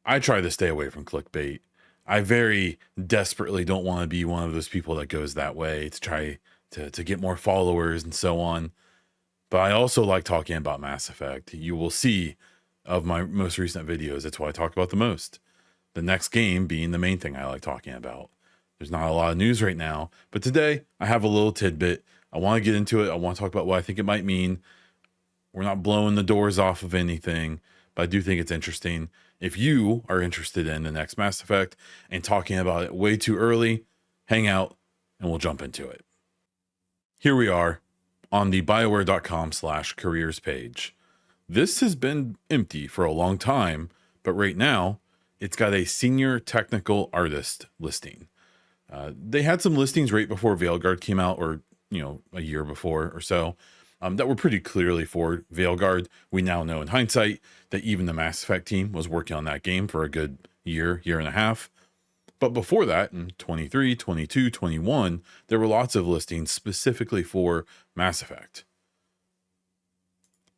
I try to stay away from clickbait. I very desperately don't want to be one of those people that goes that way to try to get more followers and so on. But I also like talking about Mass Effect. You will see of my most recent videos, it's what I talk about the most. The next game being the main thing I like talking about. There's not a lot of news right now, but today I have a little tidbit. I want to get into it. I want to talk about what I think it might mean. We're not blowing the doors off of anything, but I do think it's interesting. If you are interested in the next Mass Effect and talking about it way too early, hang out and we'll jump into it. Here we are on the BioWare.com/careers page. This has been empty for a long time, but right now it's got a senior technical artist listing. They had some listings right before Veilguard came out, or a year before or so, that were pretty clearly for Veilguard. We now know in hindsight that even the Mass Effect team was working on that game for a good year and a half. But before that, in 23, 22, 21, there were lots of listings specifically for Mass Effect.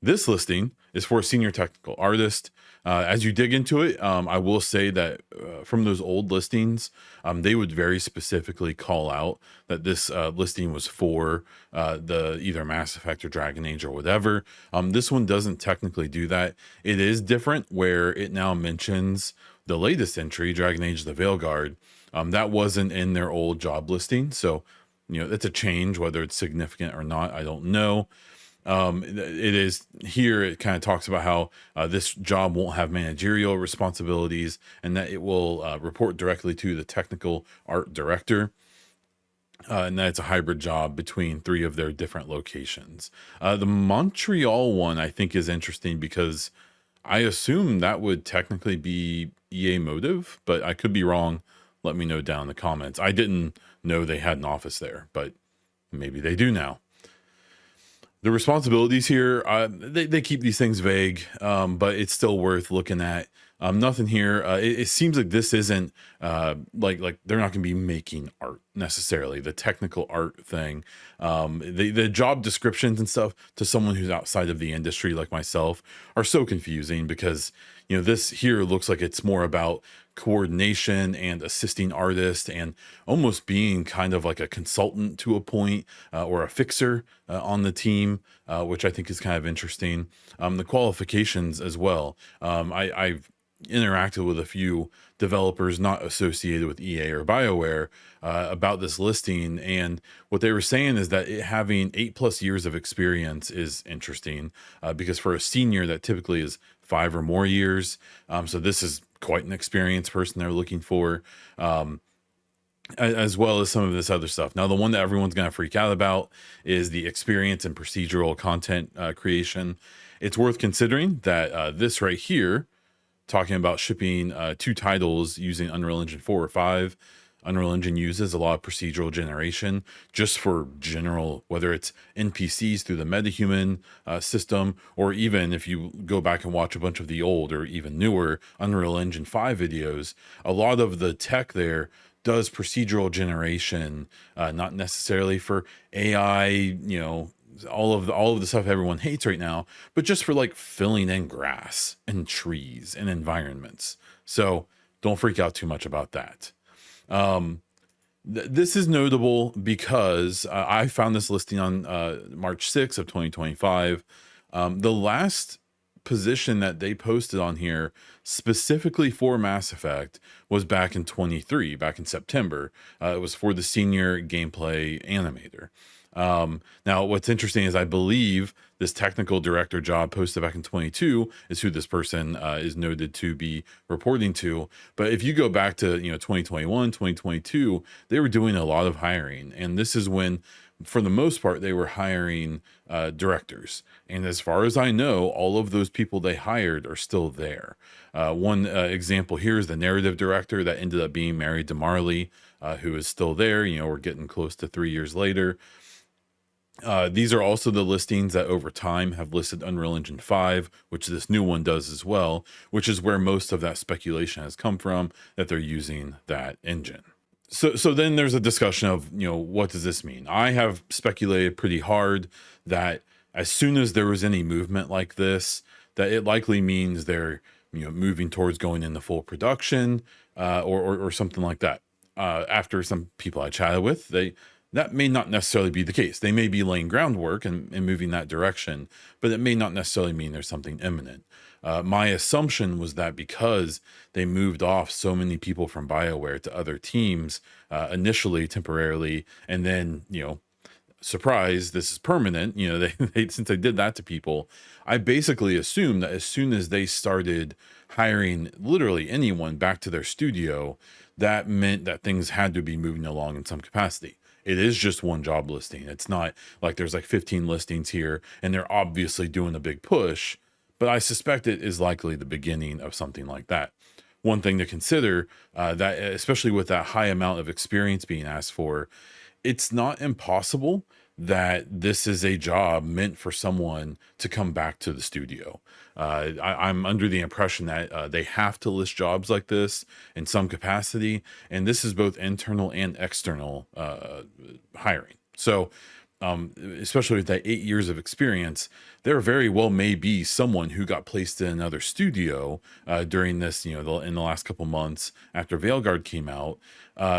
This listing is for a senior technical artist. As you dig into it, I will say that from those old listings, they would very specifically call out that this listing was for the either Mass Effect or Dragon Age or whatever. This one doesn't technically do that. It is different where it now mentions the latest entry, Dragon Age the Veilguard. That wasn't in their old job listing. So, it's a change, whether it's significant or not, I don't know. It is here. It kind of talks about how this job won't have managerial responsibilities and that it will report directly to the technical art director. And that it's a hybrid job between 3 of their different locations. The Montreal one I think is interesting because I assume that would technically be EA Motive, but I could be wrong. Let me know down in the comments. I didn't know they had an office there, but maybe they do now. The responsibilities here, they keep these things vague, but it's still worth looking at. Nothing here. It seems like this isn't like they're not going to be making art necessarily. The technical art thing, the job descriptions and stuff to someone who's outside of the industry like myself are so confusing because this here looks like it's more about coordination and assisting artists and almost being kind of like a consultant to a point or a fixer on the team, which I think is kind of interesting. The qualifications as well. I've interacted with a few developers not associated with EA or BioWare about this listing, and what they were saying is that having 8+ years of experience is interesting because for a senior that typically is 5 or more years. So this is quite an experienced person they're looking for, as well as some of this other stuff. Now, the one that everyone's going to freak out about is the experience in procedural content creation. It's worth considering that this right here, talking about shipping 2 titles using Unreal Engine 4 or 5. Unreal Engine uses a lot of procedural generation just for general, whether it's NPCs through the MetaHuman system, or even if you go back and watch a bunch of the old or even newer Unreal Engine 5 videos, a lot of the tech there does procedural generation, not necessarily for AI, all of the stuff everyone hates right now, but just for like filling in grass and trees and environments. So don't freak out too much about that. This is notable because I found this listing on March 6th of 2025. The last position that they posted on here specifically for Mass Effect was back in 23, back in September. It was for the senior gameplay animator. Now what's interesting is I believe this technical director job posted back in 22 is who this person is noted to be reporting to. But if you go back to 2021, 2022, they were doing a lot of hiring, and this is when for the most part they were hiring directors, and as far as I know, all of those people they hired are still there. One example here is the narrative director that ended up being married to Marley, who is still there. We're getting close to 3 years later. These are also the listings that over time have listed Unreal Engine 5, which this new one does as well, which is where most of that speculation has come from, that they're using that engine. So then there's a discussion of, what does this mean? I have speculated pretty hard that as soon as there was any movement like this, that it likely means they're moving towards going into full production, or something like that. After some people I chatted with, that may not necessarily be the case. They may be laying groundwork and moving that direction, but it may not necessarily mean there's something imminent. My assumption was that because they moved off so many people from BioWare to other teams, initially temporarily, and then, surprise, this is permanent. Since they did that to people, I basically assumed that as soon as they started hiring literally anyone back to their studio, that meant that things had to be moving along in some capacity. It is just one job listing. It's not like there's like 15 listings here and they're obviously doing a big push, but I suspect it is likely the beginning of something like that. One thing to consider, that especially with that high amount of experience being asked for, it's not impossible that this is a job meant for someone to come back to the studio. I'm under the impression that they have to list jobs like this in some capacity, and this is both internal and external hiring. So, especially with that 8 years of experience, there very well may be someone who got placed in another studio during this, in the last couple months after Veilguard came out,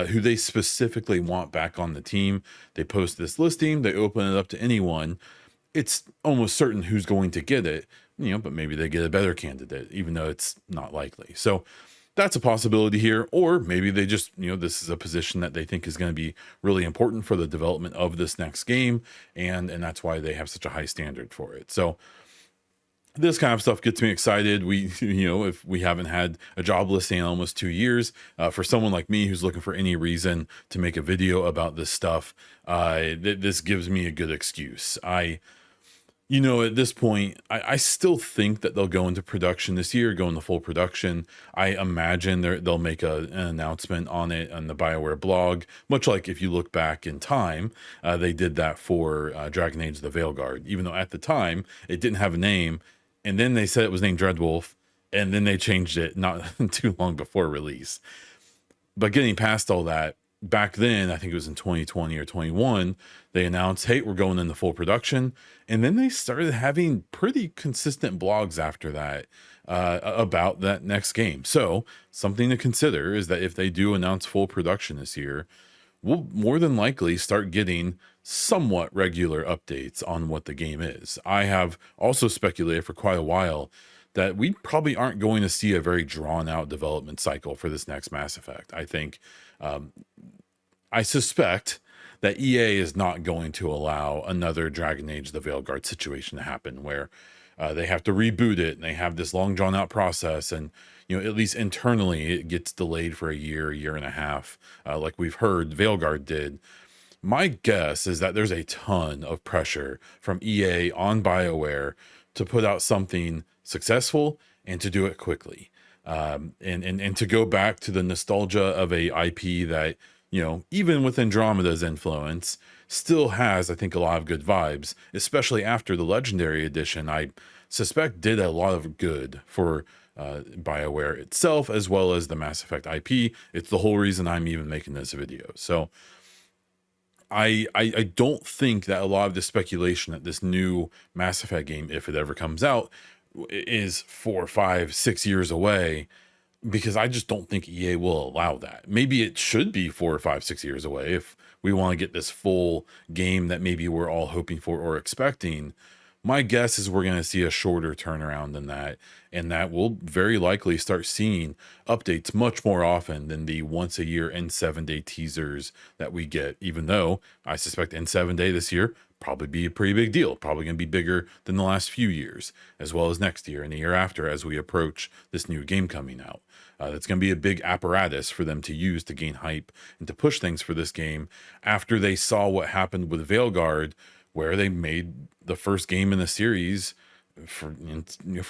who they specifically want back on the team. They post this listing, they open it up to anyone. It's almost certain who's going to get it, but maybe they get a better candidate, even though it's not likely. So that's a possibility here. Or maybe they just, this is a position that they think is going to be really important for the development of this next game. And that's why they have such a high standard for it. So this kind of stuff gets me excited. If we haven't had a job listing in almost 2 years, for someone like me who's looking for any reason to make a video about this stuff, this gives me a good excuse. At this point, I still think that they'll go into production this year, go into full production. I imagine they'll make an announcement on it on the BioWare blog, much like if you look back in time, they did that for Dragon Age: The Veilguard, even though at the time it didn't have a name, and then they said it was named Dreadwolf, and then they changed it not too long before release. But getting past all that, back then, I think it was in 2020 or 21, they announced, hey, we're going into full production. And then they started having pretty consistent blogs after that about that next game. So something to consider is that if they do announce full production this year, we'll more than likely start getting somewhat regular updates on what the game is. I have also speculated for quite a while that we probably aren't going to see a very drawn out development cycle for this next Mass Effect. I suspect that EA is not going to allow another Dragon Age: The Veilguard situation to happen where they have to reboot it and they have this long drawn out process, and at least internally it gets delayed for a year and a half, like we've heard Veilguard did. My guess is that there's a ton of pressure from EA on BioWare to put out something successful and to do it quickly, and to go back to the nostalgia of a IP that, even with Andromeda's influence, still has, I think, a lot of good vibes, especially after the Legendary Edition, I suspect did a lot of good for BioWare itself, as well as the Mass Effect IP. It's the whole reason I'm even making this video. So I don't think that a lot of the speculation that this new Mass Effect game, if it ever comes out, is 4, 5, 6 years away, because I just don't think EA will allow that. Maybe it should be 4 or 5, 6 years away if we want to get this full game that maybe we're all hoping for or expecting. My guess is we're going to see a shorter turnaround than that, and that we'll very likely start seeing updates much more often than the once a year N7 day teasers that we get, even though I suspect N7 day this year probably be a pretty big deal, probably going to be bigger than the last few years, as well as next year and the year after as we approach this new game coming out. That's going to be a big apparatus for them to use to gain hype and to push things for this game after they saw what happened with Veilguard, where they made the first game in the series for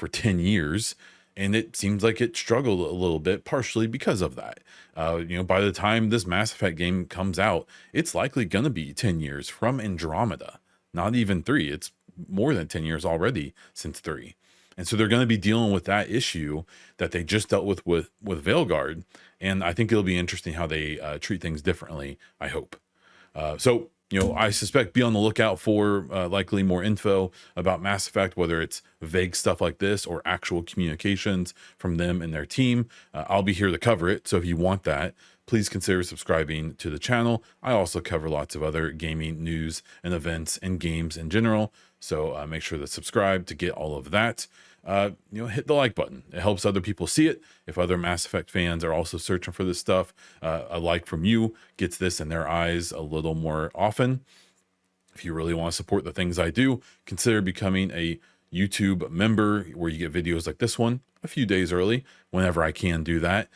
10 years, and it seems like it struggled a little bit, partially because of that. By the time this Mass Effect game comes out, it's likely going to be 10 years from Andromeda, not even 3. It's more than 10 years already since 3. And so they're going to be dealing with that issue that they just dealt with Veilguard. And I think it'll be interesting how they treat things differently, I hope. So I suspect be on the lookout for likely more info about Mass Effect, whether it's vague stuff like this or actual communications from them and their team. I'll be here to cover it. So if you want that, please consider subscribing to the channel. I also cover lots of other gaming news and events and games in general. So make sure to subscribe to get all of that. Hit the like button. It helps other people see it. If other Mass Effect fans are also searching for this stuff, a like from you gets this in their eyes a little more often. If you really want to support the things I do, consider becoming a YouTube member where you get videos like this one a few days early whenever I can do that.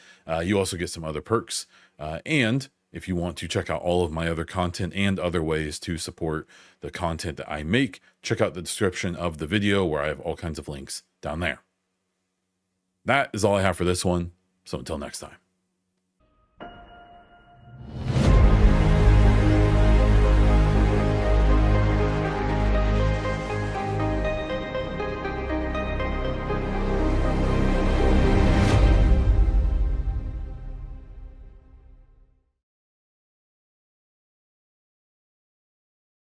You also get some other perks. And if you want to check out all of my other content and other ways to support the content that I make, check out the description of the video where I have all kinds of links down there. That is all I have for this one. So until next time.